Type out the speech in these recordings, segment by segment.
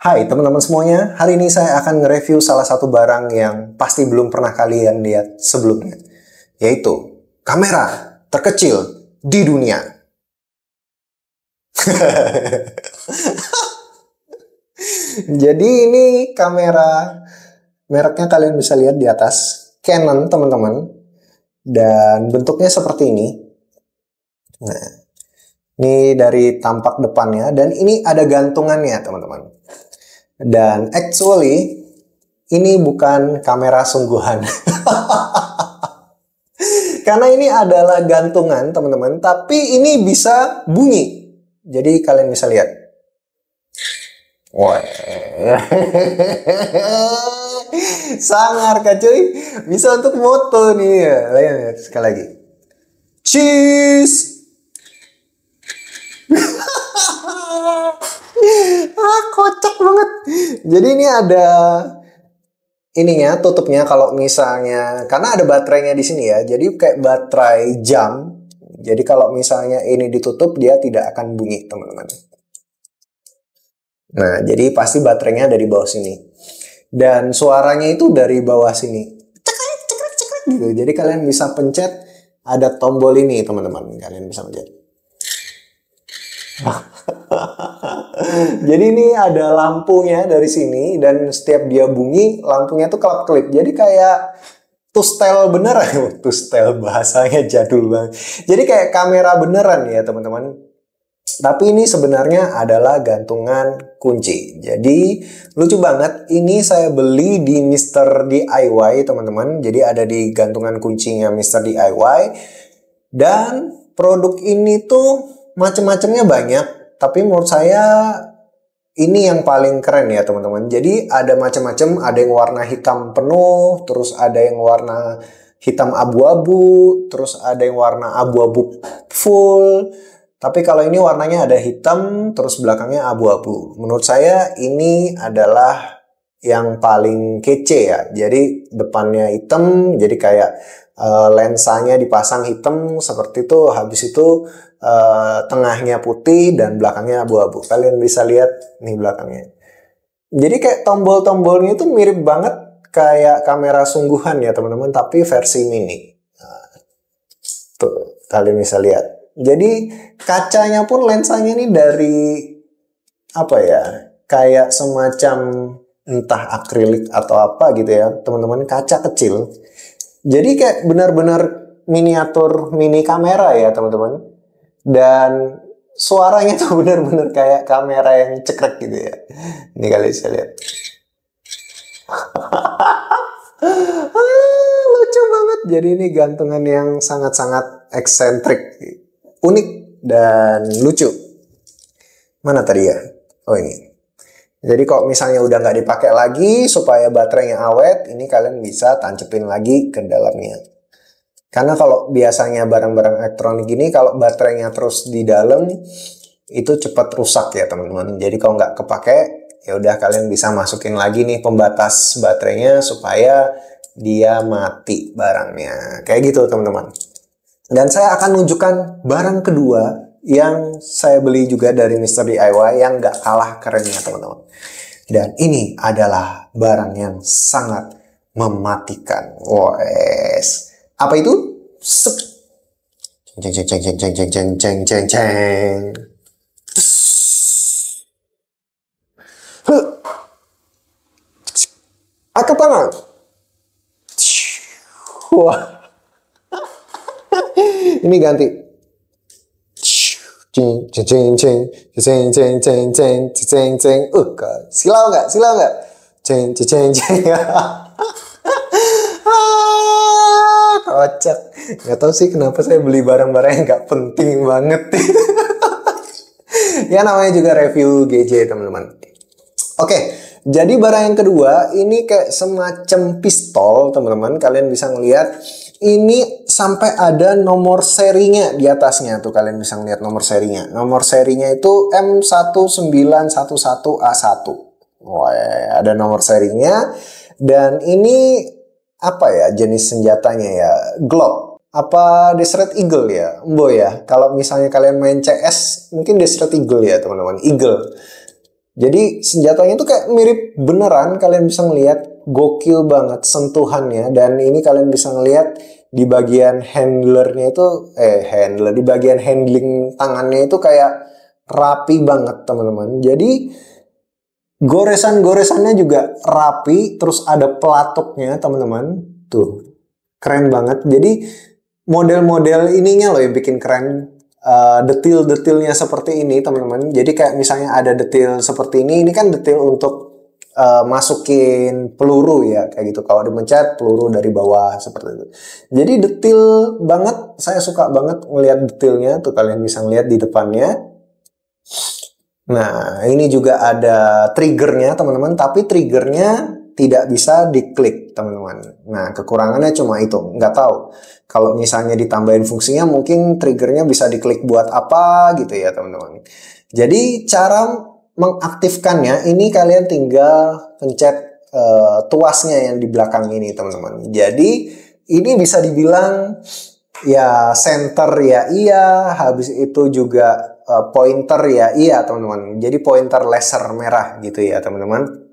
Hai teman-teman semuanya, hari ini saya akan nge-review salah satu barang yang pasti belum pernah kalian lihat sebelumnya, yaitu kamera terkecil di dunia. Jadi ini kamera, mereknya kalian bisa lihat di atas, Canon teman-teman, dan bentuknya seperti ini. Nah, ini dari tampak depannya, dan ini ada gantungannya teman-teman. Dan actually ini bukan kamera sungguhan. Karena ini adalah gantungan teman-teman, tapi ini bisa bunyi. Jadi kalian bisa lihat. Wah. Sangar kah cuy? Bisa untuk moto nih. Lihat sekali lagi. Cheese. Kocak banget. Jadi ini ada ininya, tutupnya kalau misalnya, karena ada baterainya di sini ya. Jadi kayak baterai jam. Jadi kalau misalnya ini ditutup, dia tidak akan bunyi, teman-teman. Nah, jadi pasti baterainya ada di bawah sini. Dan suaranya itu dari bawah sini. Cekrek, cekrek, cekrek gitu. Jadi kalian bisa pencet, ada tombol ini, teman-teman. Kalian bisa pencet. Jadi ini ada lampunya dari sini, dan setiap dia bunyi lampunya tuh kelap-kelip. Jadi kayak tustel beneran. Tustel bahasanya jadul banget. Jadi kayak kamera beneran ya teman-teman. Tapi ini sebenarnya adalah gantungan kunci. Jadi lucu banget. Ini saya beli di Mr. DIY teman-teman. Jadi ada di gantungan kuncinya Mr. DIY. Dan produk ini tuh macam-macamnya banyak, tapi menurut saya ini yang paling keren ya teman-teman. Jadi ada macam-macam, ada yang warna hitam penuh, terus ada yang warna hitam abu-abu, terus ada yang warna abu-abu full. Tapi kalau ini warnanya ada hitam, terus belakangnya abu-abu. Menurut saya ini adalah yang paling kece ya. Jadi depannya hitam, jadi kayak lensanya dipasang hitam seperti itu. Habis itu tengahnya putih dan belakangnya abu-abu. Kalian bisa lihat nih belakangnya. Jadi kayak tombol-tombolnya itu mirip banget kayak kamera sungguhan ya teman-teman, tapi versi mini. Tuh, kalian bisa lihat. Jadi kacanya pun lensanya ini dari apa ya? Kayak semacam entah akrilik atau apa gitu ya, teman-teman, kaca kecil. Jadi kayak benar-benar miniatur mini kamera ya teman-teman. Dan suaranya tuh benar-benar kayak kamera yang cekrek gitu ya. Ini kalian bisa lihat. Lucu banget. Jadi ini gantungan yang sangat-sangat eksentrik, unik dan lucu. Mana tadi ya? Oh ini. Jadi kalau misalnya udah nggak dipakai lagi supaya baterainya awet, ini kalian bisa tancepin lagi ke dalamnya. Karena kalau biasanya barang-barang elektronik ini, kalau baterainya terus di dalam, itu cepat rusak ya teman-teman. Jadi kalau nggak kepake, ya udah kalian bisa masukin lagi nih pembatas baterainya supaya dia mati barangnya. Kayak gitu teman-teman. Dan saya akan menunjukkan barang kedua yang saya beli juga dari Mr. DIY yang nggak kalah kerennya teman-teman. Dan ini adalah barang yang sangat mematikan. Wes. Apa itu? Sep. Ceng ceng ceng ceng ceng ceng ceng ceng ceng ceng. Angkat tangan. Wah. Ini ganti. Ceng ceng ceng ceng ceng ceng ceng ceng ceng ceng. Silau nggak? Silau nggak? Ceng ceng ceng. Kocak. Nggak tahu sih kenapa saya beli barang-barang yang nggak penting banget. Ya namanya juga review GJ teman-teman. Oke, jadi barang yang kedua ini kayak semacam pistol teman-teman. Kalian bisa ngelihat ini sampai ada nomor serinya di atasnya tuh. Kalian bisa ngelihat nomor serinya. Nomor serinya itu M1911A1. Wah, ada nomor serinya. Dan ini apa ya jenis senjatanya ya? Glock. Apa Desert Eagle ya? Embo ya. Kalau misalnya kalian main CS, mungkin Desert Eagle ya teman-teman. Eagle. Jadi senjatanya itu kayak mirip beneran, kalian bisa ngelihat gokil banget sentuhannya. Dan ini kalian bisa ngelihat di bagian handlernya itu, di bagian handling tangannya itu kayak rapi banget teman-teman. Jadi goresan-goresannya juga rapi, terus ada pelatuknya teman-teman. Tuh, keren banget. Jadi model-model ininya loh yang bikin keren. Detil-detilnya seperti ini teman-teman. Jadi kayak misalnya ada detil seperti ini kan detil untuk masukin peluru ya, kayak gitu. Kalau dipencet peluru dari bawah seperti itu. Jadi detil banget, saya suka banget ngelihat detilnya. Tuh kalian bisa ngelihat di depannya. Nah, ini juga ada triggernya teman-teman, tapi triggernya tidak bisa diklik teman-teman. Nah, kekurangannya cuma itu, nggak tahu. Kalau misalnya ditambahin fungsinya, mungkin triggernya bisa diklik buat apa gitu ya teman-teman. Jadi cara mengaktifkannya, ini kalian tinggal pencet tuasnya yang di belakang ini teman-teman. Jadi ini bisa dibilang ya center ya iya, habis itu juga pointer ya iya teman-teman. Jadi pointer laser merah gitu ya teman-teman.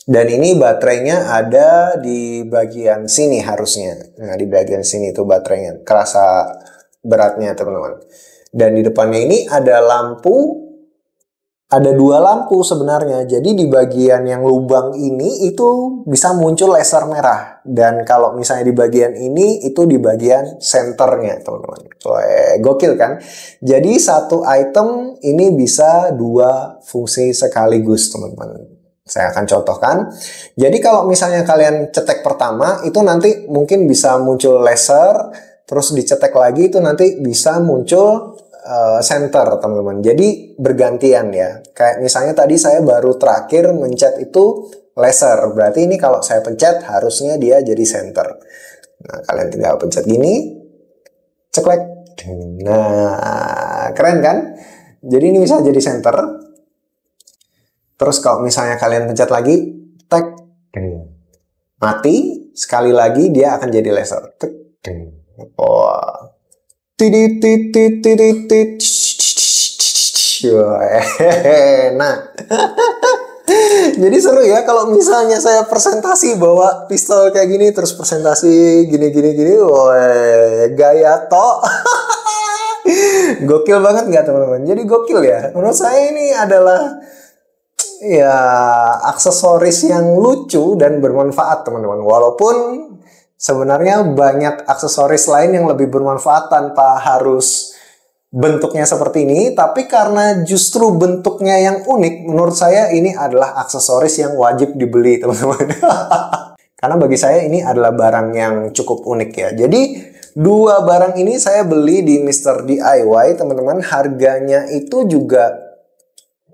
Dan ini baterainya ada di bagian sini harusnya. Nah, di bagian sini tuh baterainya. Kerasa beratnya teman-teman. Dan di depannya ini ada lampu. Ada dua lampu sebenarnya. Jadi di bagian yang lubang ini itu bisa muncul laser merah. Dan kalau misalnya di bagian ini itu di bagian senternya teman-teman. Gokil kan? Jadi satu item ini bisa dua fungsi sekaligus teman-teman. Saya akan contohkan. Jadi kalau misalnya kalian cetek pertama, itu nanti mungkin bisa muncul laser, terus dicetek lagi itu nanti bisa muncul center, teman-teman. Jadi bergantian ya. Kayak misalnya tadi saya baru terakhir mencet itu laser. Berarti ini kalau saya pencet harusnya dia jadi center. Nah, kalian tinggal pencet gini, ceklek. Nah, keren kan? Jadi ini bisa jadi center. Terus kalau misalnya kalian pencet lagi, tek, mati, sekali lagi dia akan jadi laser. Wah. Nah, jadi seru ya kalau misalnya saya presentasi bawa pistol kayak gini, terus presentasi gini, gaya tok. Gokil banget nggak teman-teman? Jadi gokil ya. Menurut saya ini adalah ya aksesoris yang lucu dan bermanfaat teman-teman. Walaupun sebenarnya banyak aksesoris lain yang lebih bermanfaat tanpa harus bentuknya seperti ini. Tapi karena justru bentuknya yang unik, menurut saya ini adalah aksesoris yang wajib dibeli teman-teman. Karena bagi saya ini adalah barang yang cukup unik ya. Jadi dua barang ini saya beli di Mr. DIY teman-teman. Harganya itu juga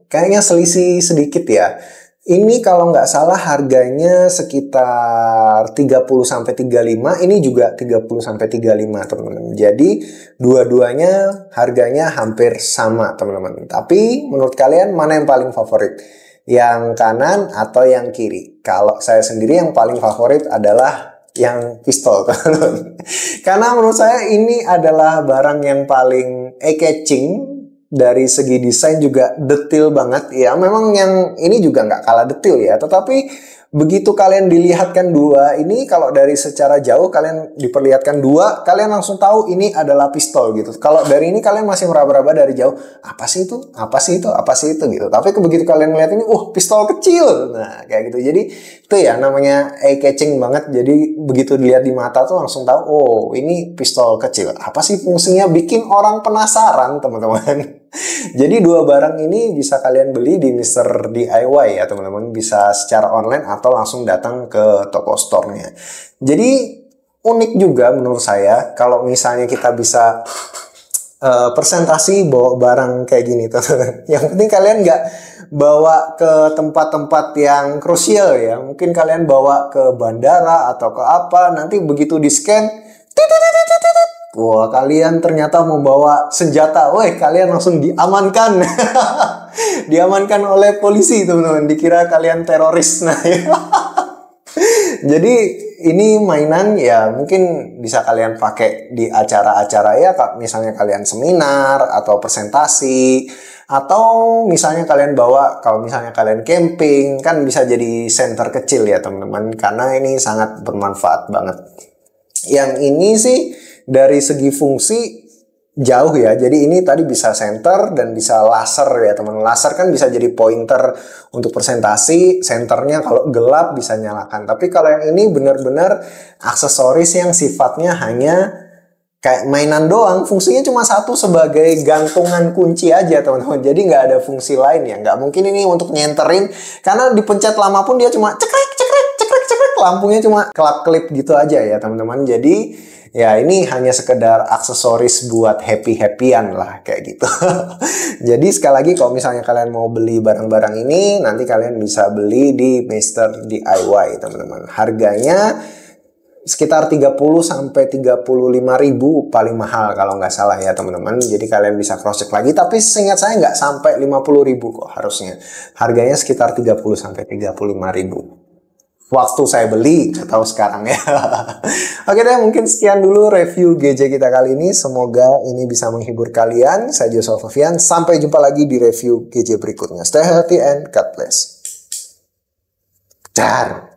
kayaknya selisih sedikit ya. Ini kalau nggak salah harganya sekitar 30-35. Ini juga 30-35 teman-teman. Jadi dua-duanya harganya hampir sama teman-teman. Tapi menurut kalian mana yang paling favorit? Yang kanan atau yang kiri? Kalau saya sendiri yang paling favorit adalah yang pistol teman-teman. Karena menurut saya ini adalah barang yang paling eye-catching. Dari segi desain juga detail banget ya. Memang yang ini juga nggak kalah detail ya. Tetapi begitu kalian dilihatkan dua ini, kalau dari secara jauh kalian diperlihatkan dua, kalian langsung tahu ini adalah pistol gitu. Kalau dari ini kalian masih meraba-raba dari jauh, apa sih itu? Apa sih itu? Apa sih itu gitu. Tapi begitu kalian melihat ini, pistol kecil. Nah, kayak gitu. Jadi itu ya namanya eye catching banget. Jadi begitu dilihat di mata tuh langsung tahu, oh ini pistol kecil. Apa sih fungsinya? Bikin orang penasaran, teman-teman. Jadi dua barang ini bisa kalian beli di Mr. DIY ya teman-teman. Bisa secara online atau langsung datang ke toko store-nya. Jadi unik juga menurut saya kalau misalnya kita bisa presentasi bawa barang kayak gini teman-teman. Yang penting kalian nggak bawa ke tempat-tempat yang krusial ya. Mungkin kalian bawa ke bandara atau ke apa. Nanti begitu di scan, wah, kalian ternyata membawa senjata. Woi, kalian langsung diamankan. Diamankan oleh polisi, teman-teman. Dikira kalian teroris. Nah, ya. Jadi, ini mainan ya mungkin bisa kalian pakai di acara-acara ya. Misalnya kalian seminar atau presentasi. Atau misalnya kalian bawa, kalau misalnya kalian camping, kan bisa jadi center kecil ya teman-teman, karena ini sangat bermanfaat banget. Yang ini sih dari segi fungsi jauh ya. Jadi ini tadi bisa center dan bisa laser ya teman. Laser kan bisa jadi pointer untuk presentasi, senternya kalau gelap bisa nyalakan. Tapi kalau yang ini benar-benar aksesoris yang sifatnya hanya kayak mainan doang. Fungsinya cuma satu, sebagai gantungan kunci aja teman-teman. Jadi nggak ada fungsi lain ya. Nggak mungkin ini untuk nyenterin, karena dipencet lama pun dia cuma cekrek cekrek cekrek cekrek, lampunya cuma kelap-kelip gitu aja ya teman-teman. Jadi ya ini hanya sekedar aksesoris buat happy-happyan lah kayak gitu. Jadi sekali lagi kalau misalnya kalian mau beli barang-barang ini, nanti kalian bisa beli di Mr. DIY teman-teman. Harganya sekitar 30 sampai 35 ribu paling mahal kalau nggak salah ya teman-teman. Jadi kalian bisa cross check lagi, tapi seingat saya nggak sampai 50 ribu kok harusnya. Harganya sekitar 30 sampai 35 ribu. Waktu saya beli, nggak tahu sekarang ya. Oke deh, mungkin sekian dulu review GJ kita kali ini. Semoga ini bisa menghibur kalian. Saya Joshua Fafian. Sampai jumpa lagi di review GJ berikutnya. Stay healthy and God bless. Dar.